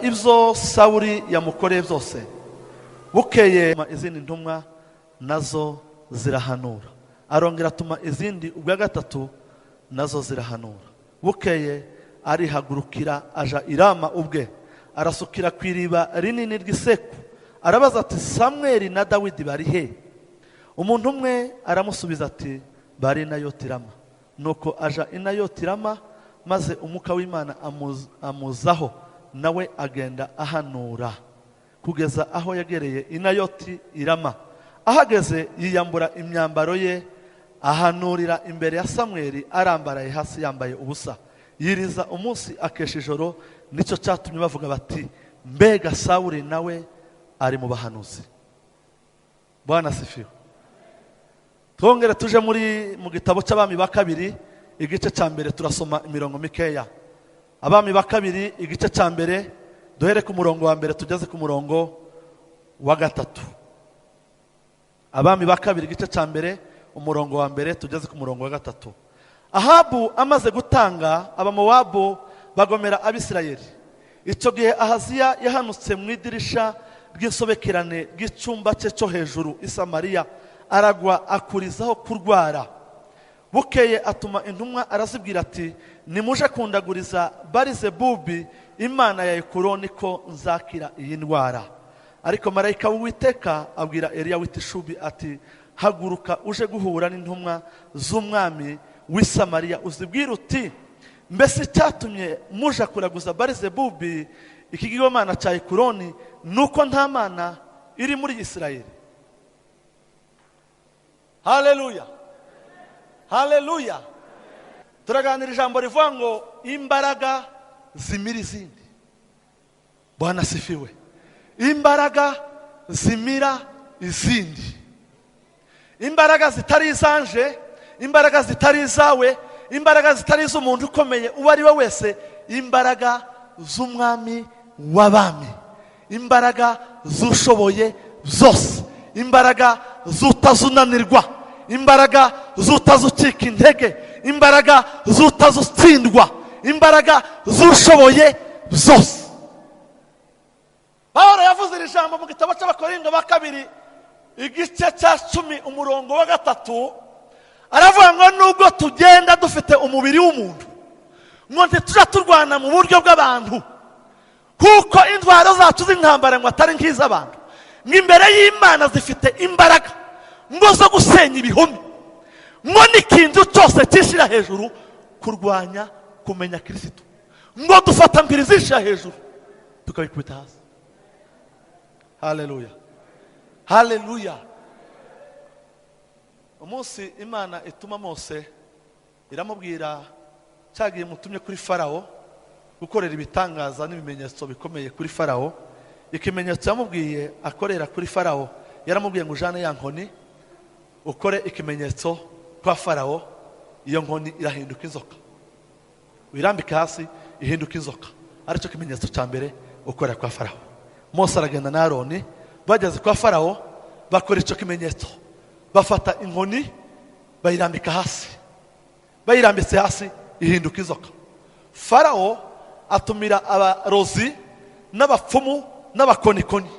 ibyo Sawuli yamukoreye byose. Bukeye izindi ntumwa nazo zirahanura, arongera atuma izindi ubwa gatatu nazo zirahanura. Bukeye arihagurukira aja i Rama ubwe, arasukira ku iriba rinini ry'iseku, arabaza ati Samweli na Dawidi bari he? Umuntu umwe aramusubiza ati bari i Nayoti Rama. Nuko aja i Nayoti Rama, maze umwuka w'Imana amuzaho, nawe agenda ahanura kugeza aho yagereye i Nayoti Rama. Ahageze yiyambura imyambaro ye, ahanurira imbere ya Samweli arambaraye hasi yambaye ubusa. Yiriza umunsi akesha ijoro, nicyo cyatumye bavuga bati mbega Sawuli nawe ari mu bahanuzi. Bwana sifiwe. Twongere tuje mu gitabo cy'Abami ba kabiri igice cya mbere, turasoma imirongo mikeya. Abami ba kabiri igice cya mbere, duhere ku murongo wa mbere tugeze ku murongo wa gatatu. Abami ba kabiri igice cya mbere umurongo wa mbere tugeze ku murongo wa gatatu. Ahabu amaze gutanga, Abamowabu bagomera Abisirayeli. Icyo gihe Ahaziya yahanutse mu idirisha ry'insobekerane ry'icyumba cye cyo hejuru i Samariya, aragwa akurizaho kurwara. Bukeye atuma intumwa arazibwira ati nimuje kundaguriza Barizebubi imana ya Ekuroni ko nzakira iyi ndwara. Ariko marayika w'Uwiteka abwira Eliya w'itishubi ati haguruka uje guhura n'intumwa z'umwami w'i Samariya, uzibwira uti mbese cyatumye muja kuraguza Barizebubi ikigirwamana cya Ekuroni nuko nta mana iri muri Isirayeli. Haleluya, haleluya. Turaganira ijambo rivuga ngo imbaraga zimira izindi. Bwana sifiwe. Imbaraga zimira izindi, imbaraga zitari izanje, imbaraga zitari izawe, imbaraga zitari iz'umuntu ukomeye uwo ari we wese, imbaraga z'umwami w'abami, imbaraga z'ushoboye zose, imbaraga z'utazunanirwa, imbaraga z'utazucika intege, imbaraga z'utazutsindwa, imbaraga z'ushoboye zose. Pawulo yavuze iri jambo mu gitabo cy'Abakorinto ba kabiri igice cya 10 umurongo wa gatatu, aravuga ngo nubwo tugenda dufite umubiri w'umuntu, ngo ntitujya turwana mu buryo bw'abantu, kuko intwaro zacu z'intambara ngo atari nk'iz'abantu, ngo imbere y'Imana zifite imbaraga ngo zo gusenya ibihome, ngo n'ikintu cyose cyishira hejuru kurwanya kumenya Kristo, ngo dufata mbiri zishira hejuru tukabikubita hasi. Haleluya, haleluya. Umunsi Imana ituma Mose iramubwira cyagiye mutumye kuri Farawo gukorera ibitangaza n'ibimenyetso bikomeye kuri Farawo. Ikimenyetso yamubwiye akorera kuri Farawo, yaramubwiye ngo ujane ya nkoni ukore ikimenyetso kwa Farawo, iyo nkoni irahinduka inzoka, wirambike hasi ihinduka inzoka. Aricyo kimenyetso cya mbere ukorera kwa Farawo. Mose aragenda na Aroni, bageze kwa Farawo bakora icyo kimenyetso, bafata inkoni bayirambika hasi, bayirambitse hasi ihinduka inzoka. Farawo atumira abarozi n'abapfumu n'abakonikoni,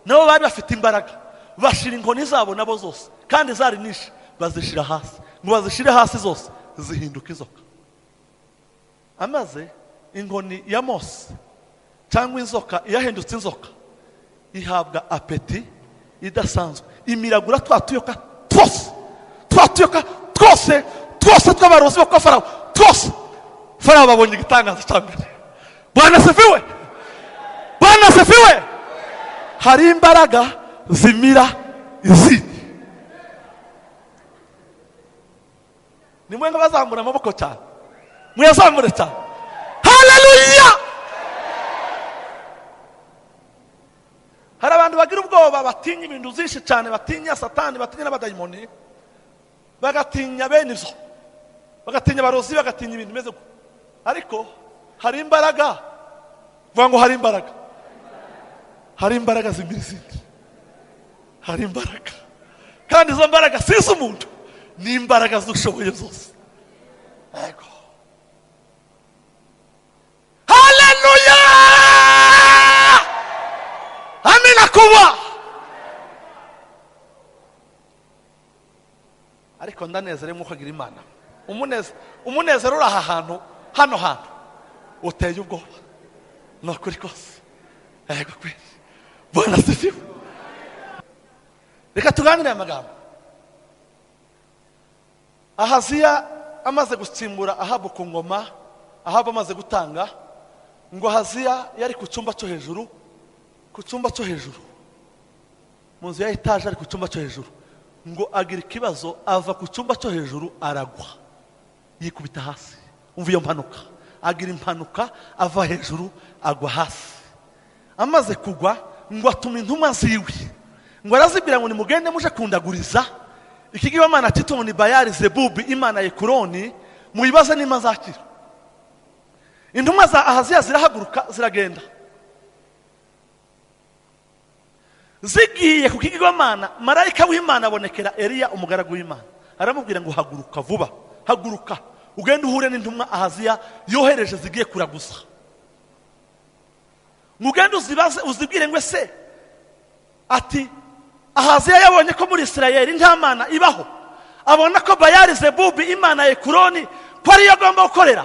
nabo bari bafite imbaraga, bashira inkoni zabo nabo zose kandi zari nishe, bazishira hasi, ngo bazishire hasi zose zihinduka inzoka. Amaze inkoni ya Mose cyangwa inzoka yahindutse inzoka, ihabwa apeti idasanzwe, imiragura twatuyoka twose tw'abarozi bo kwa Farawo twose. Farawo babonye igitangaza cya mbere. Bwana sifiwe, Bwana sifiwe. Hari imbaraga zimira izindi. Nimwe ngabazamura amaboko cyane, mwazamure cyane. Haleluya. Hari abantu bagira ubwoba, batinya ibintu byinshi cyane, batinya Satani, batinya n'abadayimoni, bagatinya bene izo, bagatinya abarozi, bagatinya ibintu bimeze uko. Ariko hari imbaraga, vuga ngo hari imbaraga, hari imbaraga zimira izindi, hari imbaraga, kandi izo mbaraga si iz'umuntu, ni imbaraga z'ushoboye zose. Yego, haleluya. ariko ndanezerewe nk'uko agira Imana. Umunezero uri aha hantu, hano hantu uteye ubwoba. No kuri kose. Yego kweli. Bwana asifiwe. Reka tuganire amagambo. Ahaziya amaze gutsimbura Ahabu ku ngoma, Ahabu amaze gutanga, ngo Ahaziya yari ku cyumba cyo hejuru, mu nzu ya etaje ari ku cyumba cyo hejuru, ngo agira ikibazo ava ku cyumba cyo hejuru aragwa yikubita hasi. Umva iyo mpanuka, agira impanuka ava hejuru agwa hasi. Amaze kugwa ngo atuma intumwa ziwe, ngo arazibwira ngo nimugende muje kundaguriza ikigirwamana cyitwa ngo ni Bayali Zebubi imana ya Ekuroni, muyibaze n'ima zakira. Intumwa za Ahaziya zirahaguruka ziragenda, zigiye ku kigirwamana. Marayika w'Imana abonekera Eliya umugaragu w'Imana, aramubwira ngo haguruka vuba, haguruka ugende uhure n'intumwa Ahaziya yohereje zigiye kuraguza. Mugende uzibaze uzibwire ngo ese ati Ahaziya yabonye ko muri Isirayeli nta mana ibaho, abona ko Bayali Zebubi imana ya Ekuroni ko ariyo agomba gukorera,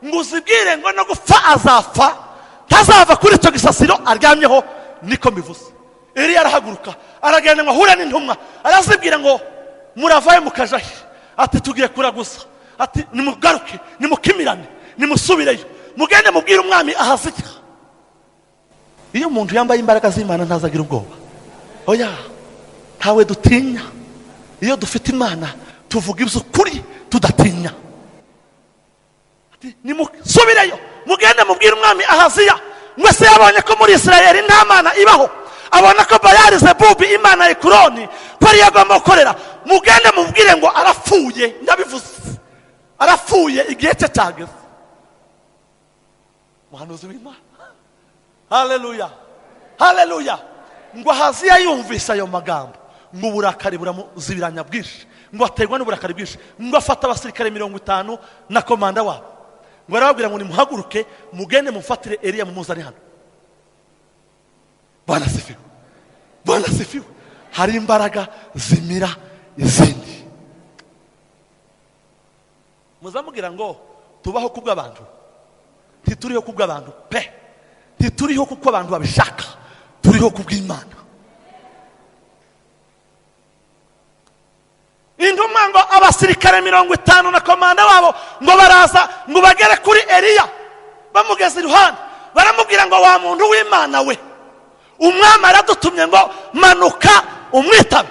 ngo uzibwire ngo no gupfa azapfa, tazava kuri icyo gisasiro aryamyeho. Niko bivuze. Eliya arahaguruka aragenda ngo ahure n'intumwa, arazibwira ngo muravaye mukajahe, ati tugiye kuraguza, ati nimugaruke nimukimirane nimusubireyo mugende mubwire umwami Ahaziya. Iyo umuntu yambaye imbaraga z'Imana ntazagira ubwoba. Oya, ntawe dutinya. Iyo dufite Imana tuvuga iby'ukuri tudatinya. Ati nimusubireyo mugende mubwire umwami Ahaziya, mwese yabonye ko muri Isirayeli nta mana ibaho, abona ko Bayali Zebubi imana ya Ekuroni ko ariyo agomba gukorera, mugende mubwire ngo arapfuye. Ndabivuze, arapfuye, igihe cye cyageze. Muhanuzi w'Imana. Haleluya, haleluya. Ngo Ahaziya yumvise ayo magambo, ngo uburakari buramuzibiranya bwinshi, ngo aterwa n'uburakari bwinshi, ngo afata abasirikare 50 na komanda wabo, ngo arababwira ngo nimuhaguruke mugende mufatire Eliya mumuzane hano. Bwana sifiwe, Bwana sifiwe. Hari imbaraga zimira izindi. Muzamubwira ngo tubaho kubw'abantu, ntituriho kubw'abantu pe, ntituriho kuko abantu babishaka, turiho kubw'Imana. Intumwa ngo abasirikare 50 na komanda wabo ngo baraza ngo bagere kuri Eliya, bamugeze iruhande baramubwira ngo wa muntu w'Imana we, umwami aradutumye ngo manuka umwitabe.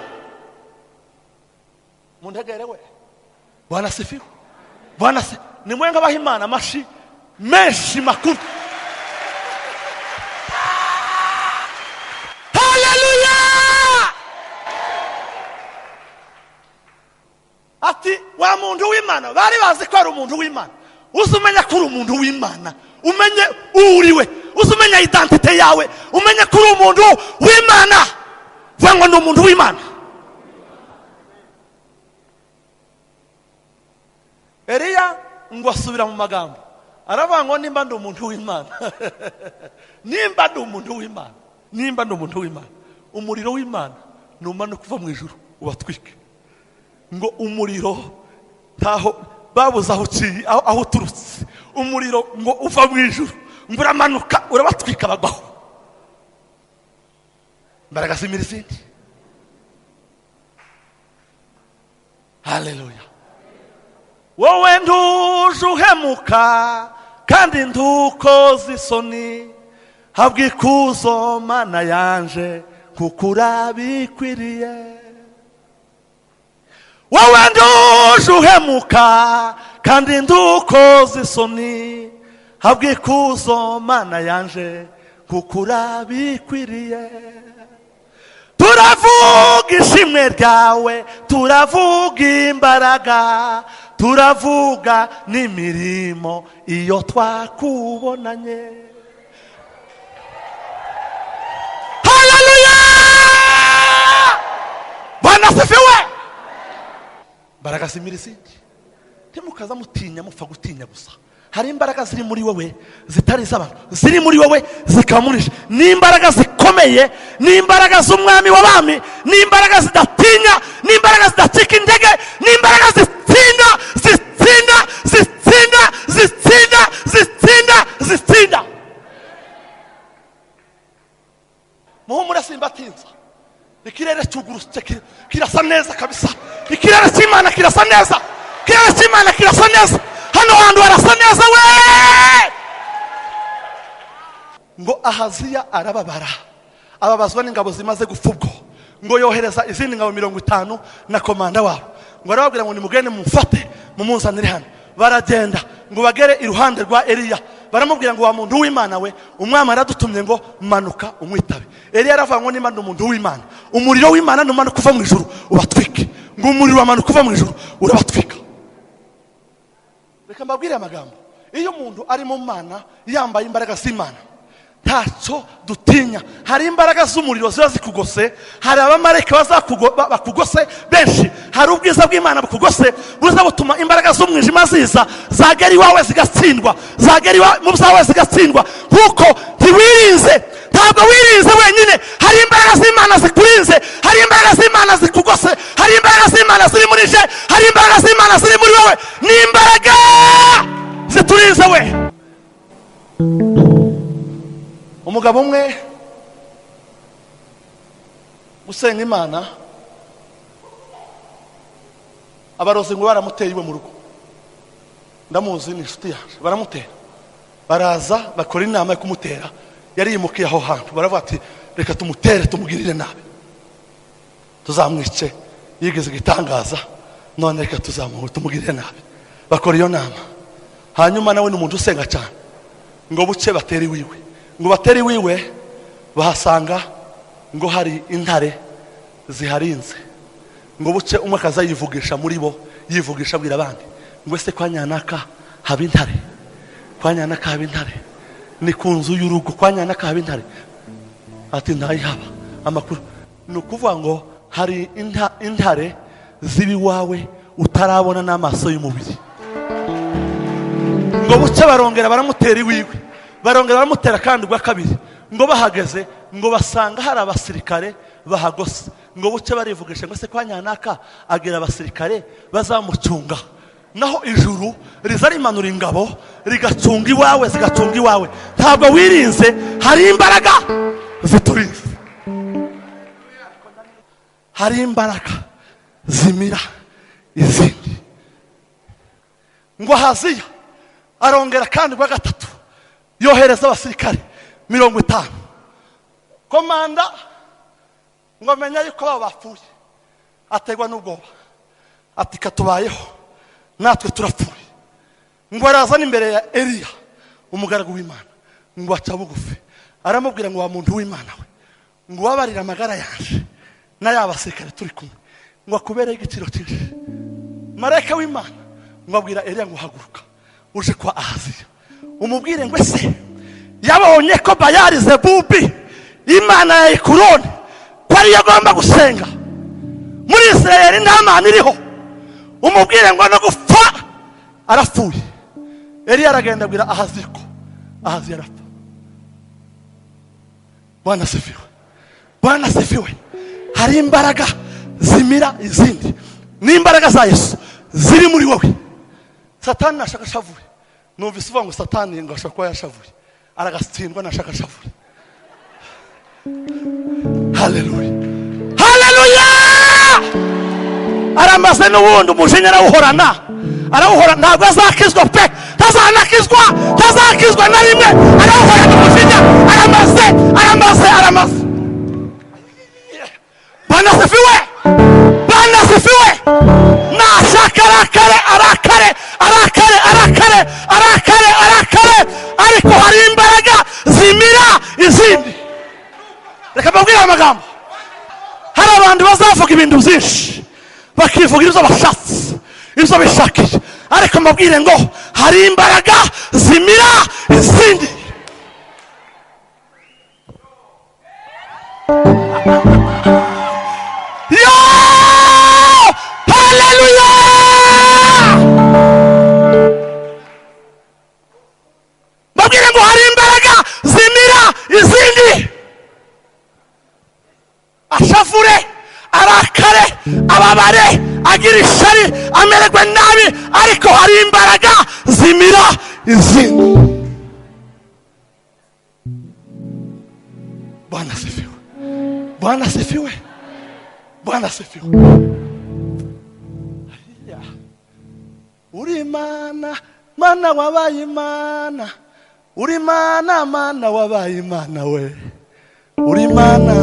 Mundegere we. Bwana sifiwe, Bwana se ni mwenga baha Imana amashi menshi makuru. Ati wa muntu w'Imana, bari bazi ko ari umuntu w'Imana. Uzumenya ko uri umuntu w'Imana, umenye uriwe, uzumenya identite yawe, umenye ko uri umuntu w'Imana. Vango ndo umuntu w'Imana. Eliya ngo asubira mu magambo, aravango nimba ndo umuntu w'Imana. Nimba ndo umuntu w'Imana, nimba ndo umuntu w'Imana, umuriro w'Imana numana kuva mu ijuru ubatwike. Ngo umuriro taho babuza aho uturutse, umuriro ngo uva mu ijuru, ngo uramanuka urabatwika bagwaho. Imbaraga zimira izindi. Haleluya. Wowe ntuje uhemuka kandi ntukoze isoni, habwa ikuzo Mana yanje kuko urabikwiriye. Wowe ntuje uhemuka kandi ntukoze isoni, habwa ikuzo Mana yanje kuko urabikwiriye. Turavuga ishimwe ryawe, turavuga imbaraga, turavuga n'imirimo iyo twakubonanye. Haleluya! Bwana asifiwe. Imbaraga zimira izindi. Ntimukaza mutinya mupfa gutinya gusa, hari imbaraga ziri muri wowe zitari iz'abantu, ziri muri wowe zikamurisha. Ni imbaraga zikomeye, ni imbaraga z'umwami w'abami, ni imbaraga zidatinya, ni imbaraga zidacika intege, ni imbaraga zitsinda zitsinda zitsinda zitsinda zitsinda zitsinda. Muhumure simbatinza, ikirere cyugurutse kirasa neza kabisa, ikirere cy'Imana kirasa neza, ikirere cy'Imana kirasa neza, hano hantu harasa neza we. Ngo Ahaziya arababara, ababazwa n'ingabo zimaze gupfa ubwo, ngo yohereza izindi ngabo 50 na komanda wabo, ngo arababwira ngo nimugende mumfate mumunzanire hano. Baragenda ngo bagere iruhande rwa Eliya, baramubwira ngo wa muntu w'Imana we, umwami aradutumye ngo manuka umwitabe. Eliya aravuga ngo nimba umuntu w'Imana, umuriro w'Imana numanuka uva mu ijuru ubatwike. Ngo umuriro wamanuka uva mu ijuru urabatwika. Reka mbabwire amagambo, iyo umuntu ari mu Mana yambaye imbaraga z'Imana ntacyo dutinya. Hari imbaraga z'umuriro ziba zikugose, hari abamarayika bakugose benshi, hari ubwiza bw'Imana bukugose buza butuma imbaraga z'umwijima ziza zagera iwawe zigatsindwa, zagera mu byawe zigatsindwa. Kuko ntiwirinze, ntabwo wirinze wenyine, hari imbaraga z'Imana zikurinze, hari imbaraga z'Imana zikugose, hari imbaraga z'Imana ziri muri je, hari imbaraga z'Imana ziri muri wowe, ni imbaraga ziturinze we. Umugabo umwe usenga Imana, abarozi ngo baramuteye iwe mu rugo, ndamuzi ni inshuti yaje, baramutera, baraza bakora inama yo kumutera. Yari yimukiye aho hantu, baravuga ati reka tumutere tumugirire nabi, tuzamwice, yigeze igitangaza, none reka tumugirire nabi. Bakora iyo nama, hanyuma nawe ni umuntu usenga cyane, ngo buce bateri wiwe, ngo bateri wiwe bahasanga ngo hari intare ziharinze. Ngo buce umwe akaza yivugisha muri bo, yivugisha abwira abandi ngo ese kwa Nyanaka haba intare, kwa Nyanaka haba intare, ni ku nzu y'urugo kwa Nyanaka haba intare. Ati ntayihaba. Amakuru ni ukuvuga ngo hari intare zibi wawe utarabona n'amaso y'umubiri. Ngo buce barongera baramutera iwiwe, barongera baramutera kandi ubwa kabiri. Ngo bahageze ngo basanga hari abasirikare bahagose. Ngo buce barivugisha ngo se kwa Nyanaka agira abasirikare bazamucunga, naho ijuru riza rimanura ingabo rigacunga iwawe, zigacunga iwawe. Ntabwo wirinze, hari imbaraga ziturinze, hari imbaraga zimira izindi. Ngo Ahaziya arongera kandi ubwa gatatu yohereza abasirikare 50. Komanda ngo amenya yuko baba bapfuye, ategwa n'ubwoba, ati katubayeho natwe turapfuye. Ngo arazana imbere ya Eliya umugaragu w'Imana, ngo aca bugufi aramubwira ngo wa muntu w'Imana we, ngo wabarira amagara yanje na y'abasirikare turi kumwe, ngo akubereye igiciro cyinshi. Marayika w'Imana ngo abwira Eliya ngo haguruka uje kwa Ahaziya umubwire ngo ese yabonye ko Bayali Zebubi Imana ya Ekuroni ko ariyo agomba gusenga muri Israeli nta Mana iriho, umubwire ngo no gupfa arapfuye. Eliya aragenda abwira Ahaziya ko Ahaziya arapfa. Bwana sifiwe, Bwana sifiwe. Hari imbaraga zimira izindi, ni imbaraga za Yesu ziri muri wowe. Satani nashaka shavuye, numvise uvuga ngo Satani ngo ashaka kuba yashavuye, aragatsindwa nashaka shavuye. Haleluya, haleluya. Aramaze n'ubundi umujinya arawuhorana, arawuhora, ntabwo azakizwa pe, ntazanakizwa, ntazakizwa na rimwe. Arawuhorana umujinya, aramaze. Bwana sifiwe, Bwana sifiwe. Nashaka arakare, ariko hari imbaraga zimira izindi. Reka mbabwire amagambo, hari abantu bazavuga ibintu byinshi bakivugira ibyo bashatse, ibyo bishakiye, ariko mbabwire ngo hari imbaraga zimira izindi. Yo! Hallelujah! ashavure, arakare, ababare, agira ishari, amererwe nabi, ariko hari imbaraga zimira izindi. Bwana asifiwe. Bwana asifiwe. Bwana asifiwe. Uri Imana, Mana wabaye Imana. Uri Imana, Mana wabaye Imana we. Uri Imana,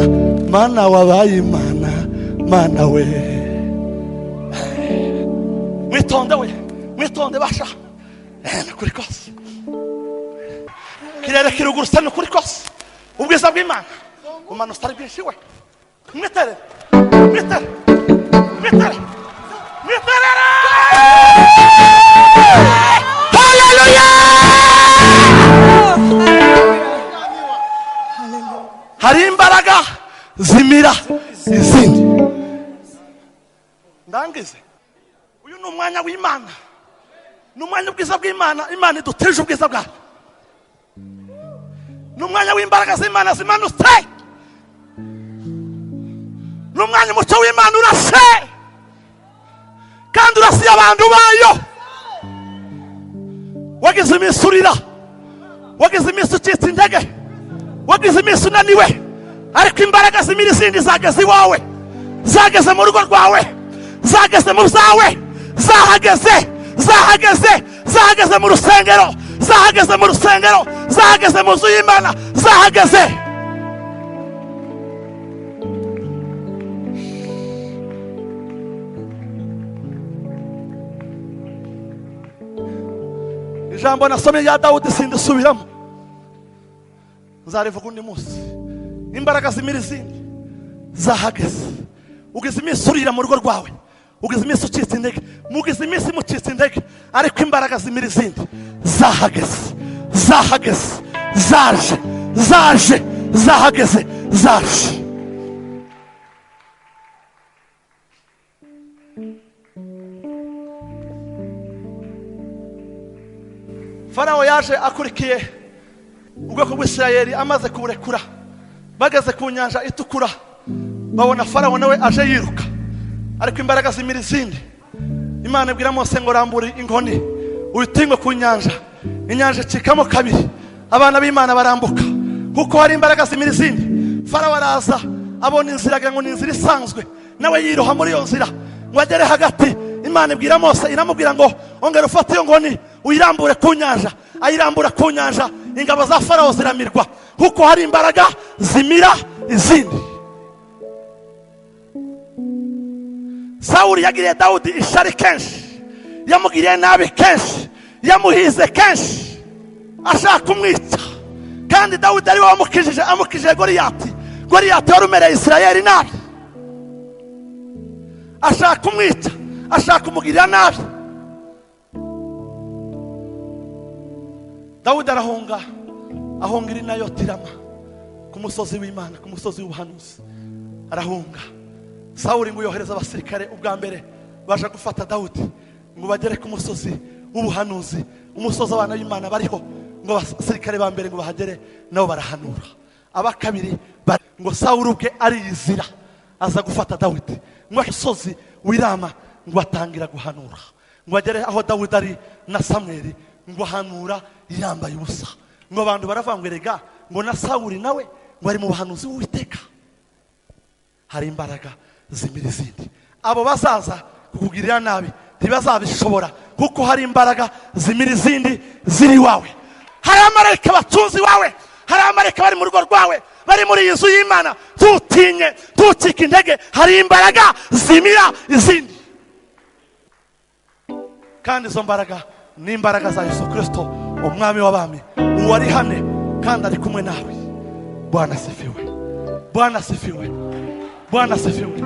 Mana wabaye Imana, Mana we. Mwitonde we, mwitonde basha. Nukuri kose. Kirere kirugurutse nukuri kose. Ubwiza bw'Imana umana utari bwinshi we. Mwitere, mwitere, mwitere, mwitere. Haleluya! Hari imbaraga zimira izindi. Ndangize. Uyu ni umwanya w'Imana. Ni umwanya w'ubwiza bw'Imana. Imana iduteje ubwiza bwayo. Ni umwanya w'imbaraga z'Imana zimanutse. Ni umwanya umucyo w'Imana urashe. Kandi urasiye abantu bayo. Wagize iminsi urira, wagize iminsi ucitse intege, wagize iminsi unaniwe, ariko imbaraga zimira izindi zageze iwawe, zageze mu rugo rwawe, zageze mu byawe, zahageze, zahageze, zahageze mu rusengero, zahageze mu rusengero, zahageze mu nzu y'Imana, zahageze. Ijambo nasomye ya Dawudi sindisubiramo, nzarivuga undi munsi. Imbaraga zimira izindi zahageze. Ugize iminsi urira mu rugo rwawe, ugize iminsi ucitse intege, mugize iminsi mucitse intege, ariko imbaraga zimira izindi zahageze, zahageze, zaje, zaje, zahageze, zaje. Farawo yaje akurikiye ubwoko bw'Isirayeli, amaze kuburekura bageze ku nyanja itukura, babona Farawo nawe aje yiruka, ariko imbaraga zimira izindi. Imana ibwira Mose ngo rambura inkoni uyitinge ku nyanja, inyanja icikamo kabiri, abana b'Imana barambuka, kuko hari imbaraga zimira izindi. Farawo araza abona inzira ngo ni inzira isanzwe, nawe yiroha muri iyo nzira ngo agere hagati. Imana ibwira Mose, iramubwira ngo ongera ufate iyo nkoni uyirambure ku nyanja. Ayirambura ku nyanja, ingabo za Farawo ziramirwa, kuko hari imbaraga zimira izindi. Sawuli yagiriye Dawudi ishari kenshi, yamugiriye nabi kenshi, yamuhize kenshi, ashaka kumwica. Kandi Dawudi ari we amukijije Goliyati. Goliyati wari umereye Isirayeli nabi, ashaka kumwica, ashaka kumugirira nabi. Dawudi arahunga, ahungira i Nayotirama ku musozi w'Imana, ku musozi w'ubuhanuzi. Arahunga. Sawuli ngo yohereza abasirikare ubwa mbere baje gufata Dawudi, ngo bagere ku musozi w'ubuhanuzi, umusozi abana b'Imana bariho, ngo abasirikare ba mbere ngo bahagere nabo barahanura. Abakabiri ngo Sawuli ubwe ariyizira aza gufata Dawudi, ngo umusozi w'Irama ngo atangira guhanura, ngo agere aho Dawudi ari na Samweli, ngo ahanura yambaye ubusa. Ngo abantu baravangwerega ngo na Sawuli nawe ngo ari mu buhanuzi w'Uwiteka. Hari imbaraga zimira izindi. Abo bazaza kukugirira nabi ntibazabishobora, kuko hari imbaraga zimira izindi ziri wawe. Hari amarayika batunzi wawe, hari amarayika bari mu rugo rwawe, bari muri iyi nzu y'Imana. Tutinye, tucike intege, hari imbaraga zimira izindi. Kandi izo mbaraga ni imbaraga za Yesu Kristo, umwami w'abami, uwo ari hane kandi ari kumwe nawe. Bwana asifiwe, Bwana asifiwe, Bwana asifiwe.